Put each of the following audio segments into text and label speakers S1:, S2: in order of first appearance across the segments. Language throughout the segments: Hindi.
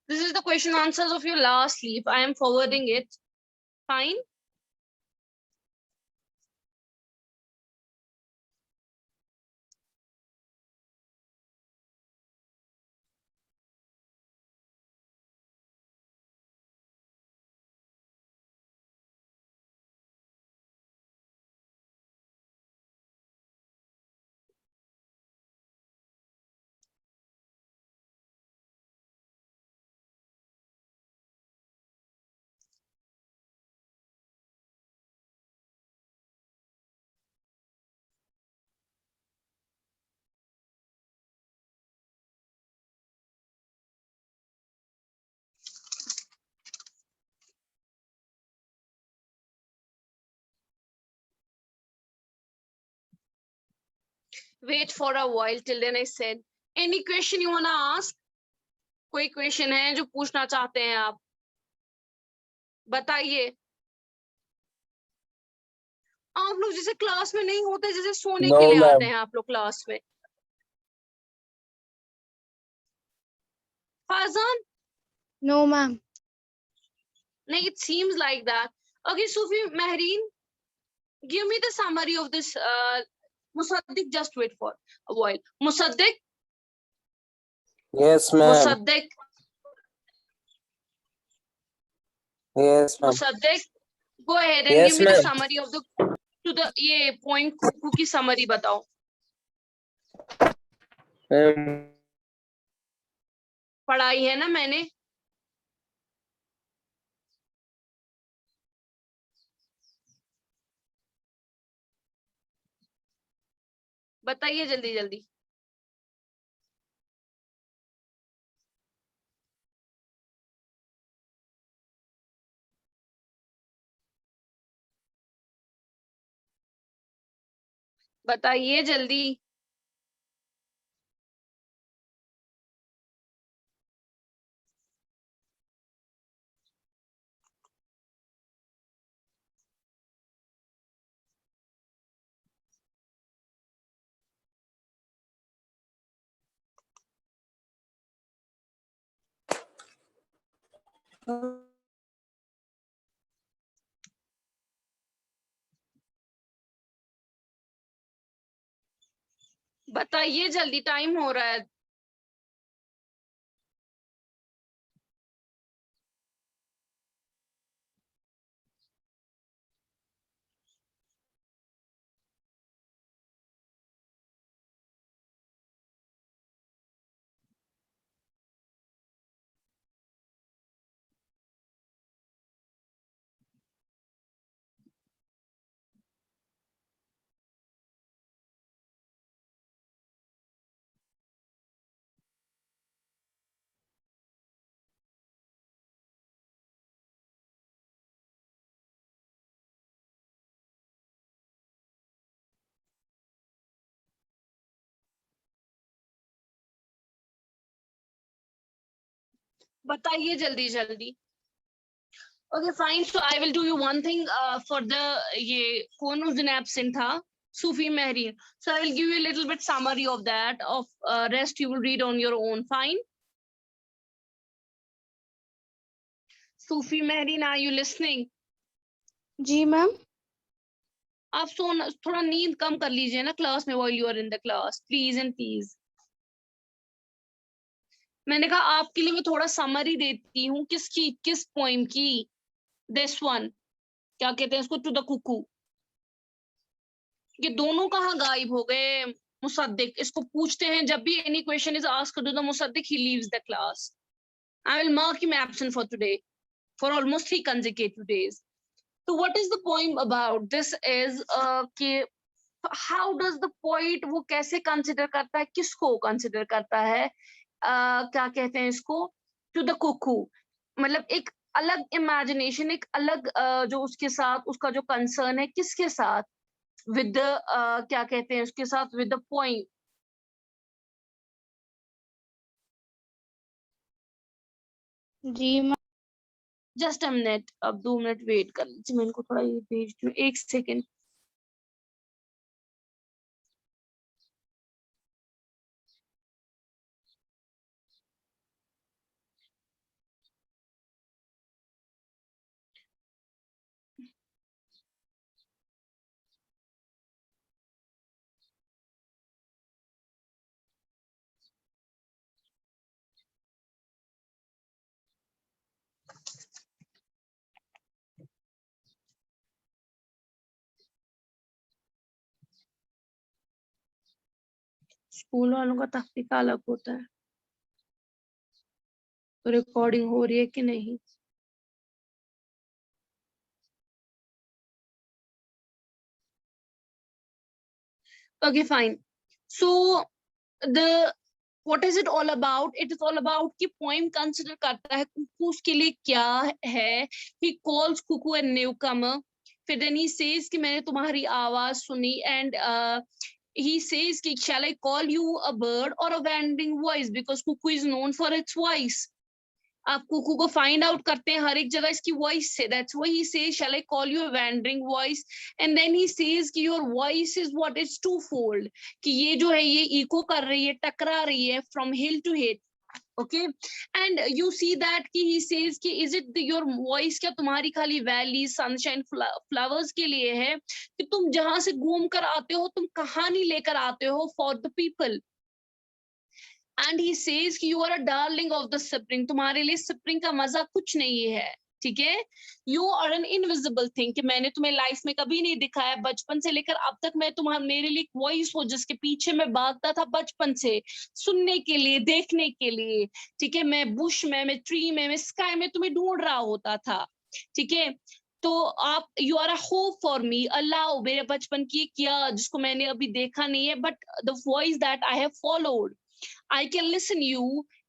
S1: This is the question answers of your last leaf. I am forwarding it. Fine. Wait for a while till then I said. Any question you wanna ask? कोई क्वेश्चन है जो पूछना चाहते हैं आप? बताइए। आप लोग जैसे क्लास में नहीं होते, जैसे सोने के लिए आते हैं आप लोग क्लास में। Farzan?
S2: No, ma'am.
S1: Like it seems like that. Okay, Sufi, Mehreen, give me the summary of this. Musaddiq, just wait for a while. Musaddiq?
S3: Yes, ma'am.
S1: Musaddiq?
S3: Yes, ma'am.
S1: Musaddiq, go ahead and
S3: Yes,
S1: give me the
S3: ma'am.
S1: summary of the to the ये point कुकू की summary बताओ. पढ़ाई है ना मैंने. बताइए जल्दी जल्दी. बताइए जल्दी. बताइए जल्दी, टाइम हो रहा है. बताइए जल्दी जल्दी. Okay, fine. So I will do you one thing for the ये कौन उस दिन absent था? Sufi Mehreen. So I will give you a little bit summary of that. Of rest you will read on your own. Fine. Sufi Mehreen, are you listening?
S2: जी मैम.
S1: आप सोना थोड़ा नींद कम कर लीजिए ना क्लास में while you are in the class. Please and please. मैंने कहा आपके लिए मैं थोड़ा समरी देती हूँ किसकी किस पोइम की. This one. क्या कहते हैं इसको? To the cuckoo. ये दोनों कहाँ गायब हो गए? मुसद्दिक इसको पूछते हैं जब भी any question is asked to the Mossadegh, he leaves the class. I will mark him absent for today for almost 3 consecutive days. So what is the poem about? This is कि how does the poet वो कैसे consider करता है, किसको consider करता है, क्या कहते हैं इसको, to the cuckoo. मतलब एक अलग imagination, एक अलग जो उसके साथ उसका जो concern है किसके साथ, with the क्या कहते हैं उसके साथ, with the poem.
S2: जी मैम.
S1: जस्ट अ मिनट, अब 2 मिनट वेट कर लीजिए, मैं इनको थोड़ा ये भेज दूं. 1 सेकेंड. स्कूल वालों का तख्तीका अलग होता है। तो रिकॉर्डिंग हो रही है कि नहीं? Okay, fine. So the what is it all about? It is all about कि poem consider करता है कुकू उसके लिए क्या है. He calls cuckoo a newcomer. फिर then he says कि मैंने तुम्हारी आवाज सुनी and he says कि shall I call you a bird or a wandering voice because cuckoo is known for its voice. आप कुकू को फाइंड आउट करते हैं हर एक जगह इसकी वॉइस से. That's why he says shall I call you a wandering voice and then he says कि your voice is what is twofold, कि ये जो है ये इको कर रही है, टकरा रही है from hill to hill. Okay and you see that कि ही सेज कि इज इट योर वॉइस क्या तुम्हारी खाली वैली सनशाइन फ्लावर्स के लिए है कि तुम जहां से घूम कर आते हो तुम कहानी लेकर आते हो for the people. And he says कि you are a darling of the spring, तुम्हारे लिए स्प्रिंग का मजा कुछ नहीं है. ठीक है, you are an invisible thing, कि मैंने तुम्हें लाइफ में कभी नहीं दिखाया, बचपन से लेकर अब तक मैं तुम्हारा मेरे लिए वॉइस हो जिसके पीछे मैं भागता था बचपन से, सुनने के लिए, देखने के लिए. ठीक है, मैं बुश में, मैं ट्री में, मैं स्काई में तुम्हें ढूंढ रहा होता था. ठीक है, तो आप you are a hope for me, Allah मेरे बचपन की किया जिसको मैंने अभी देखा नहीं है, but the voice that I have followed, I can listen you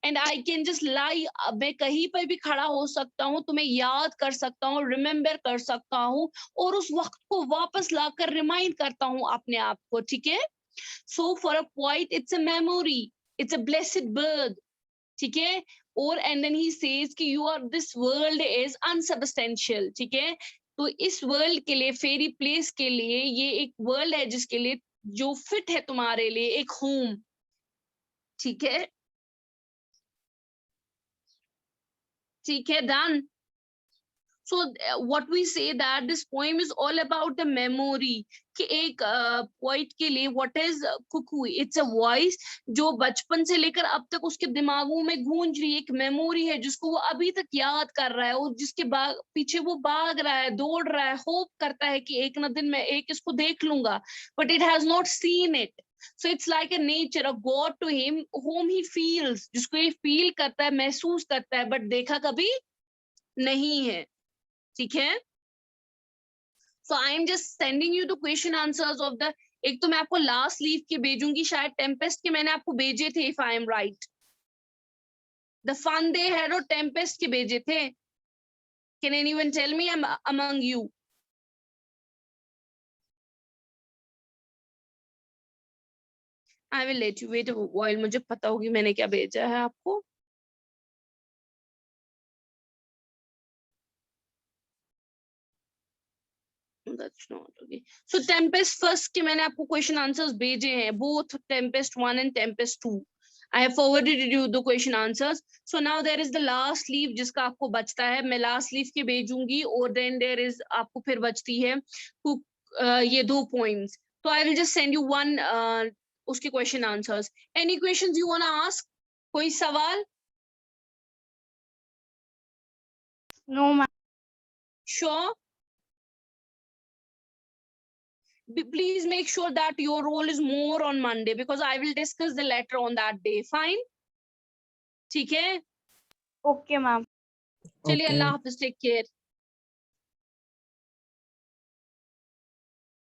S1: and I can just lie. मैं कहीं पर भी खड़ा हो सकता हूँ, तुम्हें याद कर सकता हूँ, रिमेम्बर कर सकता हूँ और उस वक्त को वापस लाकर रिमाइंड करता हूँ अपने आप को. ठीक है, so for a poet it's a memory, it's a blessed bird. ठीक है, और and then he says कि you are, this world is unsubstantial. ठीक है, तो इस वर्ल्ड के लिए, फेरी प्लेस के लिए, ये एक वर्ल्ड है जिसके लिए जो फिट है तुम्हारे लिए, एक होम. ठीक है, ठीक है, done. So what we say that this poem is all about the memory, कि एक poet के लिए what is cuckoo, it's a voice जो बचपन से लेकर अब तक उसके दिमागों में गूंज रही एक मेमोरी है जिसको वो अभी तक याद कर रहा है और जिसके पीछे वो भाग रहा है, दौड़ रहा है, होप करता है कि एक ना दिन मैं एक इसको देख लूंगा, but it has not seen it. So it's like a nature, a god to him whom he feels, जिसको ये फील करता है, महसूस करता है, बट देखा कभी नहीं है. ठीक है, so I am just sending you the question answers of the, एक तो मैं आपको लास्ट लीव के भेजूंगी, शायद टेम्पेस्ट के मैंने आपको भेजे थे, if I am right. The fun they had और टेम्पेस्ट के भेजे थे. Can anyone tell me among you? I will let you wait a while, मुझे पता होगी मैंने क्या भेजा है आपको. That's not okay. So Tempest first के मैंने आपको question answers भेजे हैं, both Tempest 1 and Tempest 2. I have forwarded you the question answers. So now there is the last leaf जिसका आपको बचता है, मैं last leaf के भेजूंगी और then there is आपको फिर बचती है ये 2 poems. So I will just send you one उसके question answers. Any questions you wanna ask? कोई सवाल?
S2: No, ma'am.
S1: Sure. Please make sure that your role is more on Monday because I will discuss the letter on that day. Fine? ठीक है?
S2: Okay, ma'am.
S1: चलिए,
S3: Okay.
S1: अल्लाह हाफिज, टेक केयर.